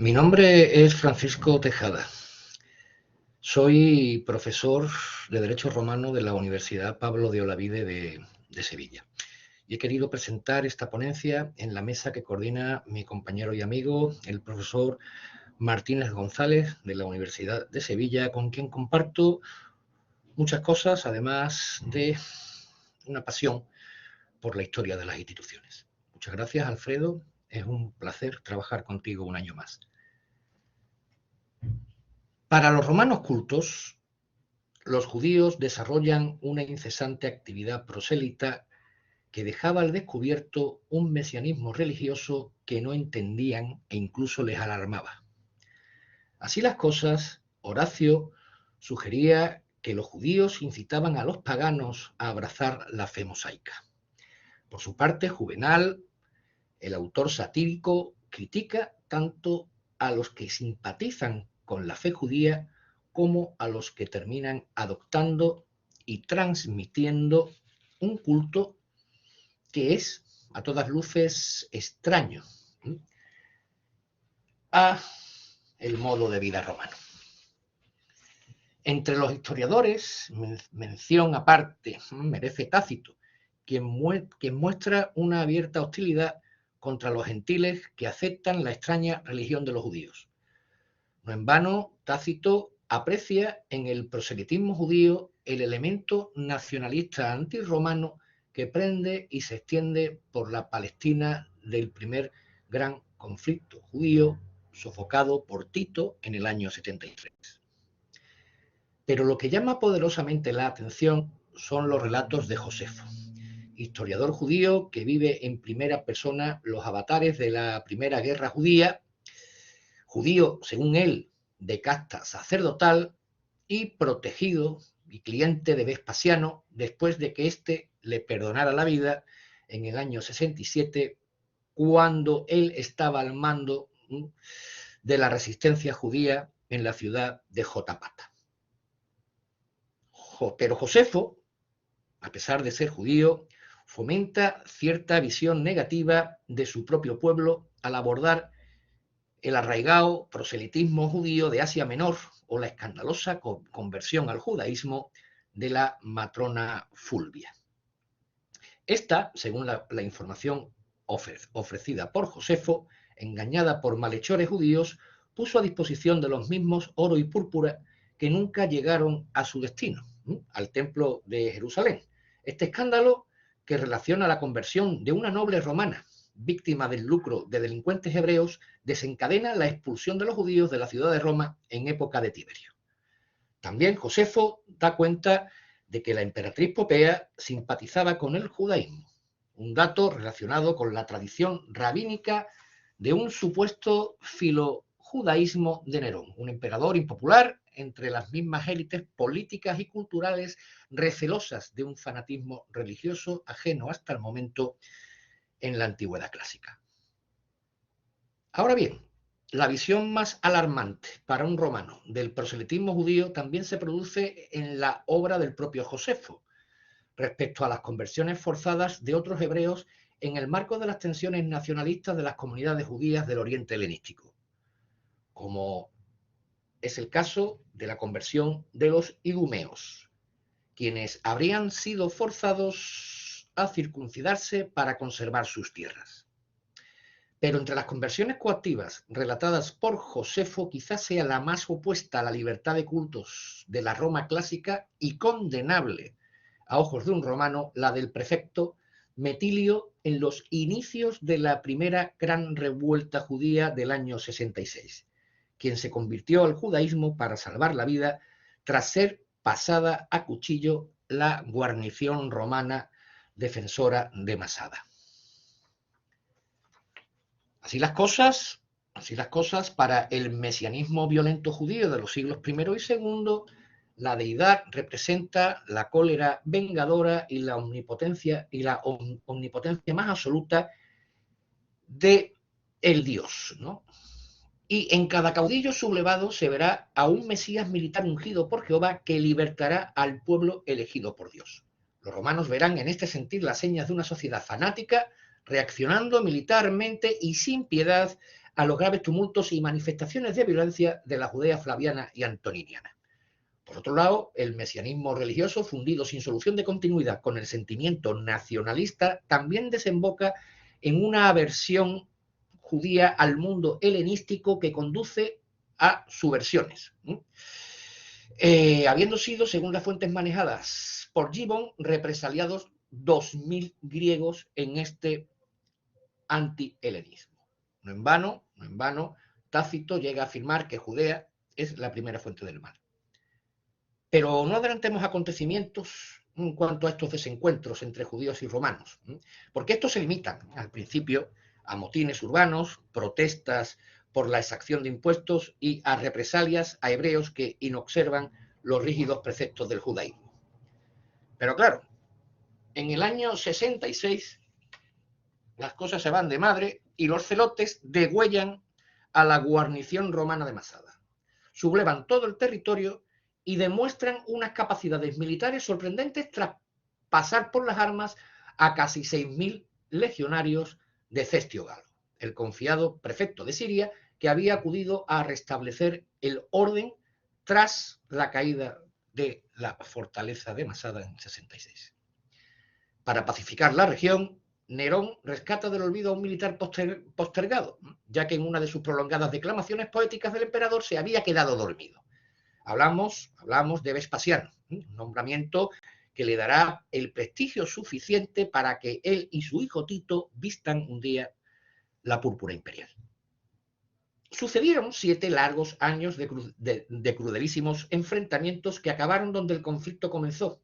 Mi nombre es Francisco Tejada. Soy profesor de Derecho Romano de la Universidad Pablo de Olavide de Sevilla. Y he querido presentar esta ponencia en la mesa que coordina mi compañero y amigo, el profesor Martínez González de la Universidad de Sevilla, con quien comparto muchas cosas, además de una pasión por la historia de las instituciones. Muchas gracias, Alfredo. Es un placer trabajar contigo un año más. Para los romanos cultos, los judíos desarrollan una incesante actividad prosélita que dejaba al descubierto un mesianismo religioso que no entendían e incluso les alarmaba. Así las cosas, Horacio sugería que los judíos incitaban a los paganos a abrazar la fe mosaica. Por su parte, Juvenal, el autor satírico, critica tanto a los que simpatizan con la fe judía como a los que terminan adoptando y transmitiendo un culto que es, a todas luces, extraño a el modo de vida romano. Entre los historiadores, mención aparte merece Tácito, quien muestra una abierta hostilidad contra los gentiles que aceptan la extraña religión de los judíos. No en vano, Tácito aprecia en el proselitismo judío el elemento nacionalista antirromano que prende y se extiende por la Palestina del primer gran conflicto judío sofocado por Tito en el año 73. Pero lo que llama poderosamente la atención son los relatos de Josefo, historiador judío que vive en primera persona los avatares de la primera guerra judía, judío, según él, de casta sacerdotal y protegido y cliente de Vespasiano después de que éste le perdonara la vida en el año 67, cuando él estaba al mando de la resistencia judía en la ciudad de Jotapata. Pero Josefo, a pesar de ser judío, fomenta cierta visión negativa de su propio pueblo al abordar el arraigado proselitismo judío de Asia Menor o la escandalosa conversión al judaísmo de la matrona Fulvia. Esta, según la información ofrecida por Josefo, engañada por malhechores judíos, puso a disposición de los mismos oro y púrpura que nunca llegaron a su destino, al templo de Jerusalén. Este escándalo, que relaciona la conversión de una noble romana, víctima del lucro de delincuentes hebreos, desencadena la expulsión de los judíos de la ciudad de Roma en época de Tiberio. También Josefo da cuenta de que la emperatriz Popea simpatizaba con el judaísmo, un dato relacionado con la tradición rabínica de un supuesto filojudaísmo de Nerón, un emperador impopular entre las mismas élites políticas y culturales recelosas de un fanatismo religioso ajeno hasta el momento en la antigüedad clásica. Ahora bien, la visión más alarmante para un romano del proselitismo judío también se produce en la obra del propio Josefo, respecto a las conversiones forzadas de otros hebreos en el marco de las tensiones nacionalistas de las comunidades judías del Oriente helenístico, como es el caso de la conversión de los idumeos, quienes habrían sido forzados a circuncidarse para conservar sus tierras. Pero entre las conversiones coactivas relatadas por Josefo, quizás sea la más opuesta a la libertad de cultos de la Roma clásica y condenable a ojos de un romano, la del prefecto Metilio en los inicios de la primera gran revuelta judía del año 66, quien se convirtió al judaísmo para salvar la vida tras ser pasada a cuchillo la guarnición romana defensora de Masada. Así las cosas, para el mesianismo violento judío de los siglos I y II, la deidad representa la cólera vengadora y la omnipotencia más absoluta de el Dios, ¿no? Y en cada caudillo sublevado se verá a un Mesías militar ungido por Jehová que libertará al pueblo elegido por Dios. Los romanos verán en este sentido las señas de una sociedad fanática reaccionando militarmente y sin piedad a los graves tumultos y manifestaciones de violencia de la Judea flaviana y antoniniana. Por otro lado, el mesianismo religioso, fundido sin solución de continuidad con el sentimiento nacionalista, también desemboca en una aversión judía al mundo helenístico que conduce a subversiones. Habiendo sido, según las fuentes manejadas por Gibbon, represaliados 2000 griegos en este anti-helenismo. No en vano, Tácito llega a afirmar que Judea es la primera fuente del mal. Pero no adelantemos acontecimientos en cuanto a estos desencuentros entre judíos y romanos, porque estos se limitan, al principio, a motines urbanos, protestas por la exacción de impuestos y a represalias a hebreos que inobservan los rígidos preceptos del judaísmo. Pero claro, en el año 66 las cosas se van de madre y los celotes degüellan a la guarnición romana de Masada. Sublevan todo el territorio y demuestran unas capacidades militares sorprendentes tras pasar por las armas a casi 6.000 legionarios de Cestio Galo, el confiado prefecto de Siria que había acudido a restablecer el orden tras la caída de la fortaleza de Masada en 66. Para pacificar la región, Nerón rescata del olvido a un militar postergado, ya que en una de sus prolongadas declamaciones poéticas del emperador se había quedado dormido. Hablamos de Vespasiano, un nombramiento que le dará el prestigio suficiente para que él y su hijo Tito vistan un día la púrpura imperial. Sucedieron 7 largos años de crudelísimos enfrentamientos que acabaron donde el conflicto comenzó,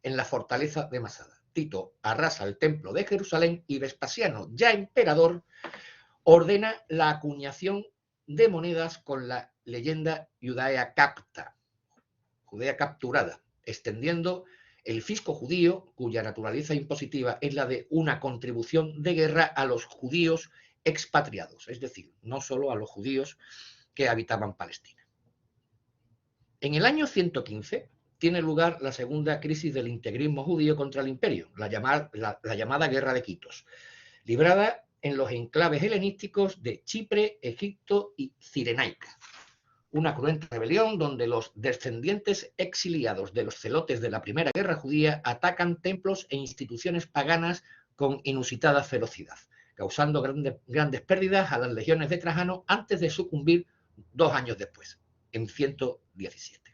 en la fortaleza de Masada. Tito arrasa el templo de Jerusalén y Vespasiano, ya emperador, ordena la acuñación de monedas con la leyenda Judea capta, Judea capturada, extendiendo el fisco judío, cuya naturaleza impositiva es la de una contribución de guerra a los judíos expatriados, es decir, no solo a los judíos que habitaban Palestina. En el año 115 tiene lugar la segunda crisis del integrismo judío contra el imperio, la llamada Guerra de Quitos, librada en los enclaves helenísticos de Chipre, Egipto y Cirenaica. Una cruenta rebelión donde los descendientes exiliados de los celotes de la Primera Guerra Judía atacan templos e instituciones paganas con inusitada ferocidad, causando grandes pérdidas a las legiones de Trajano antes de sucumbir 2 años después, en 117.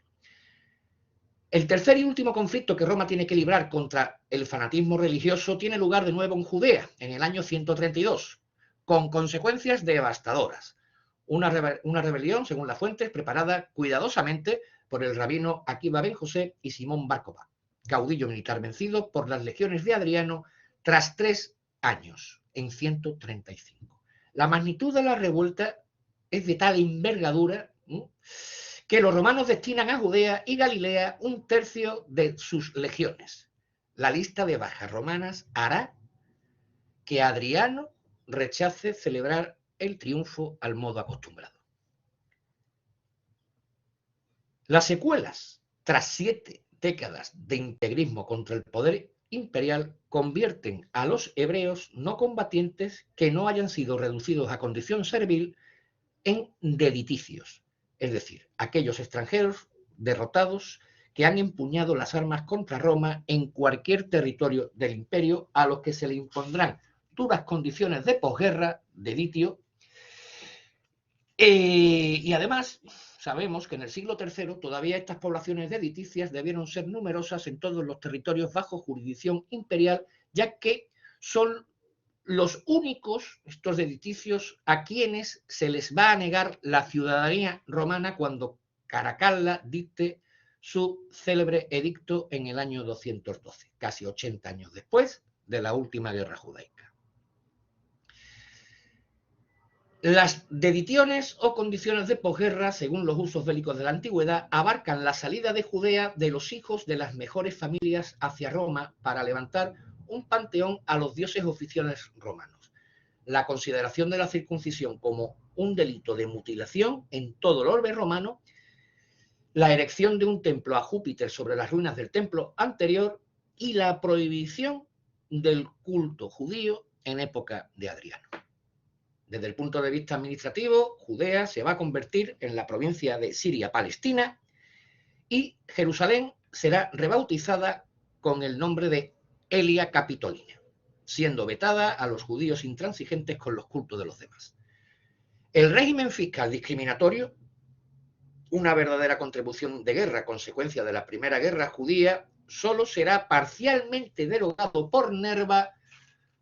El tercer y último conflicto que Roma tiene que librar contra el fanatismo religioso tiene lugar de nuevo en Judea, en el año 132, con consecuencias devastadoras. Una rebelión, según las fuentes, preparada cuidadosamente por el rabino Akiva ben José y Simón Bar Kokhba, caudillo militar vencido por las legiones de Adriano tras 3 años, en 135. La magnitud de la revuelta es de tal envergadura que los romanos destinan a Judea y Galilea 1/3 de sus legiones. La lista de bajas romanas hará que Adriano rechace celebrar el triunfo al modo acostumbrado. Las secuelas, tras 7 décadas de integrismo contra el poder imperial, convierten a los hebreos no combatientes que no hayan sido reducidos a condición servil en dediticios, es decir, aquellos extranjeros derrotados que han empuñado las armas contra Roma en cualquier territorio del imperio, a los que se le impondrán duras condiciones de posguerra, deditio. Y además, sabemos que en el siglo III todavía estas poblaciones dediticias debieron ser numerosas en todos los territorios bajo jurisdicción imperial, ya que son los únicos, estos dediticios, a quienes se les va a negar la ciudadanía romana cuando Caracalla dicte su célebre edicto en el año 212, casi 80 años después de la última guerra judaica. Las dediciones o condiciones de posguerra, según los usos bélicos de la antigüedad, abarcan la salida de Judea de los hijos de las mejores familias hacia Roma para levantar un panteón a los dioses oficiales romanos, la consideración de la circuncisión como un delito de mutilación en todo el orbe romano, la erección de un templo a Júpiter sobre las ruinas del templo anterior y la prohibición del culto judío en época de Adriano. Desde el punto de vista administrativo, Judea se va a convertir en la provincia de Siria-Palestina y Jerusalén será rebautizada con el nombre de Elia Capitolina, siendo vetada a los judíos intransigentes con los cultos de los demás. El régimen fiscal discriminatorio, una verdadera contribución de guerra, consecuencia de la Primera Guerra Judía, solo será parcialmente derogado por Nerva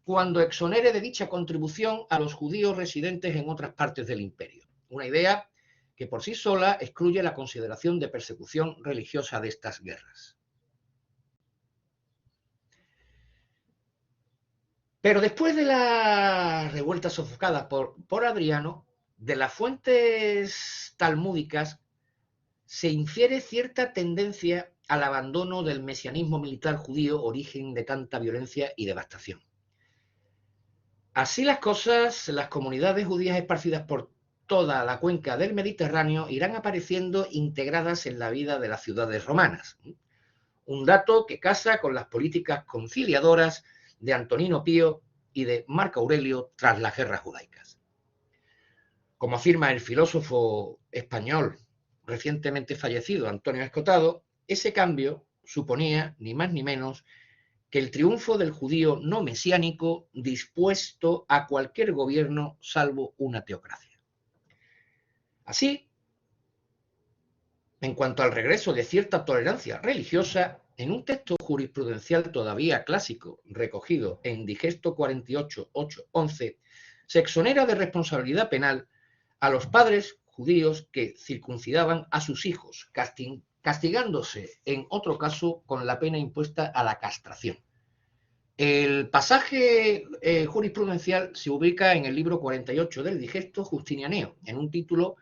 cuando exonere de dicha contribución a los judíos residentes en otras partes del imperio. Una idea que por sí sola excluye la consideración de persecución religiosa de estas guerras. Pero después de la revuelta sofocada por Adriano, de las fuentes talmúdicas se infiere cierta tendencia al abandono del mesianismo militar judío, origen de tanta violencia y devastación. Así las cosas, las comunidades judías esparcidas por toda la cuenca del Mediterráneo irán apareciendo integradas en la vida de las ciudades romanas. Un dato que casa con las políticas conciliadoras de Antonino Pío y de Marco Aurelio tras las guerras judaicas. Como afirma el filósofo español recientemente fallecido Antonio Escotado, ese cambio suponía ni más ni menos que el triunfo del judío no mesiánico dispuesto a cualquier gobierno salvo una teocracia. Así, en cuanto al regreso de cierta tolerancia religiosa, en un texto jurisprudencial todavía clásico, recogido en Digesto 48.8.11, se exonera de responsabilidad penal a los padres judíos que circuncidaban a sus hijos, castigándose en otro caso con la pena impuesta a la castración. El pasaje jurisprudencial se ubica en el libro 48 del Digesto Justinianeo, en un título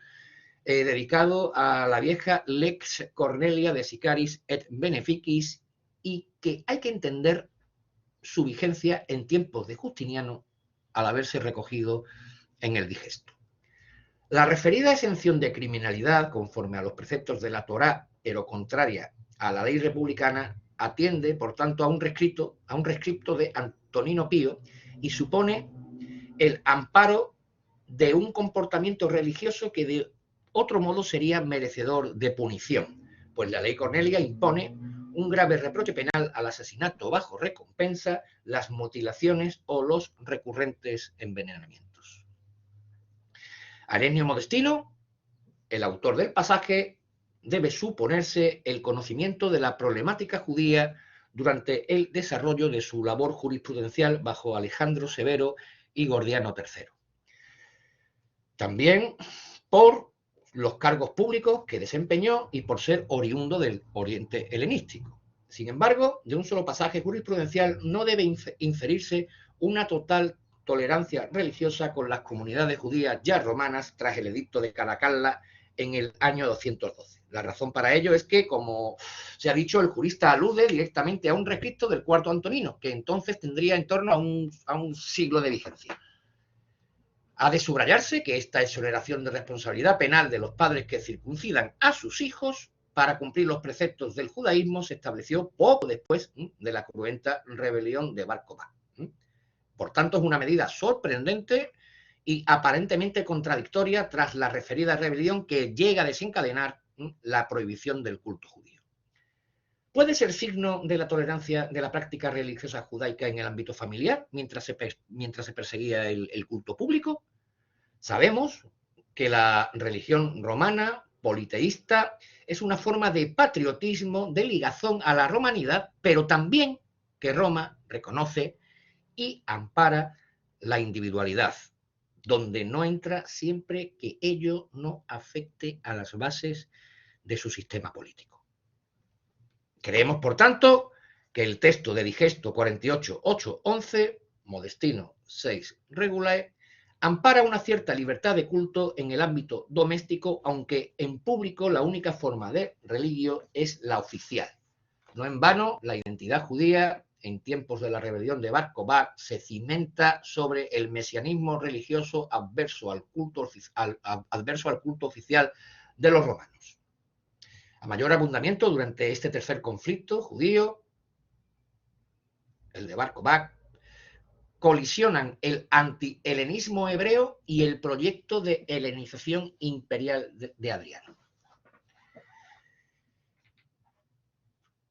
dedicado a la vieja Lex Cornelia de Sicaris et Beneficis, y que hay que entender su vigencia en tiempos de Justiniano al haberse recogido en el Digesto. La referida exención de criminalidad, conforme a los preceptos de la Torá, pero contraria a la ley republicana, atiende, por tanto, a un rescripto de Antonino Pío y supone el amparo de un comportamiento religioso que de otro modo sería merecedor de punición, pues la ley Cornelia impone un grave reproche penal al asesinato bajo recompensa, las mutilaciones o los recurrentes envenenamientos. Arenio Modestino, el autor del pasaje, debe suponerse el conocimiento de la problemática judía durante el desarrollo de su labor jurisprudencial bajo Alejandro Severo y Gordiano III. También por los cargos públicos que desempeñó y por ser oriundo del Oriente helenístico. Sin embargo, de un solo pasaje jurisprudencial no debe inferirse una total tolerancia religiosa con las comunidades judías ya romanas tras el edicto de Caracalla en el año 212. La razón para ello es que, como se ha dicho, el jurista alude directamente a un rescripto del cuarto Antonino, que entonces tendría en torno a un siglo de vigencia. Ha de subrayarse que esta exoneración de responsabilidad penal de los padres que circuncidan a sus hijos para cumplir los preceptos del judaísmo se estableció poco después de la cruenta rebelión de Bar Kokhba. Por tanto, es una medida sorprendente y aparentemente contradictoria tras la referida rebelión que llega a desencadenar la prohibición del culto judío. ¿Puede ser signo de la tolerancia de la práctica religiosa judaica en el ámbito familiar mientras se perseguía el culto público? Sabemos que la religión romana, politeísta, es una forma de patriotismo, de ligazón a la romanidad, pero también que Roma reconoce y ampara la individualidad, donde no entra siempre que ello no afecte a las bases de su sistema político. Creemos, por tanto, que el texto de Digesto 48.8.11, Modestino 6 Regulae, ampara una cierta libertad de culto en el ámbito doméstico, aunque en público la única forma de religio es la oficial. No en vano, la identidad judía en tiempos de la rebelión de Bar Kokhba se cimenta sobre el mesianismo religioso adverso al culto oficial de los romanos. A mayor abundamiento durante este tercer conflicto judío, el de Bar Kokhba, colisionan el anti-helenismo hebreo y el proyecto de helenización imperial de Adriano.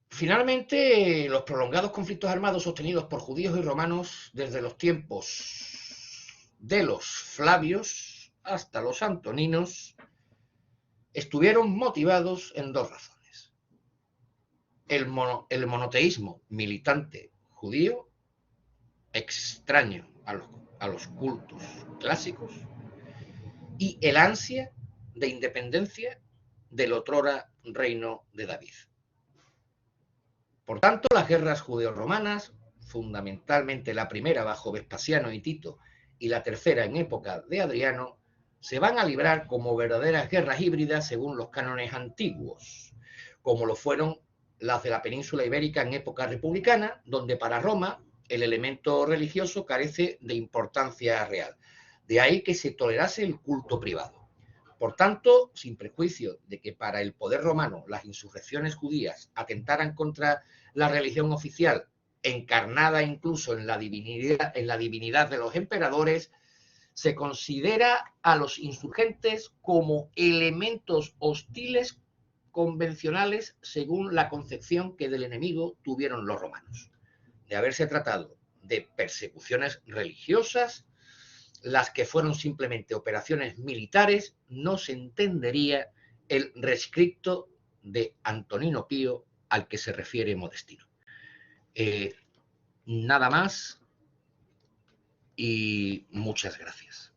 Finalmente, los prolongados conflictos armados sostenidos por judíos y romanos desde los tiempos de los Flavios hasta los Antoninos estuvieron motivados en dos razones: el monoteísmo militante judío, extraño a los cultos clásicos, y el ansia de independencia del otrora reino de David. Por tanto, las guerras judeo-romanas, fundamentalmente la primera bajo Vespasiano y Tito y la tercera en época de Adriano, se van a librar como verdaderas guerras híbridas según los cánones antiguos, como lo fueron las de la península ibérica en época republicana, donde para Roma el elemento religioso carece de importancia real. De ahí que se tolerase el culto privado. Por tanto, sin prejuicio de que para el poder romano las insurrecciones judías atentaran contra la religión oficial, encarnada incluso en la divinidad de los emperadores, se considera a los insurgentes como elementos hostiles convencionales según la concepción que del enemigo tuvieron los romanos. De haberse tratado de persecuciones religiosas, las que fueron simplemente operaciones militares, no se entendería el rescripto de Antonino Pío al que se refiere Modestino. Nada más y muchas gracias.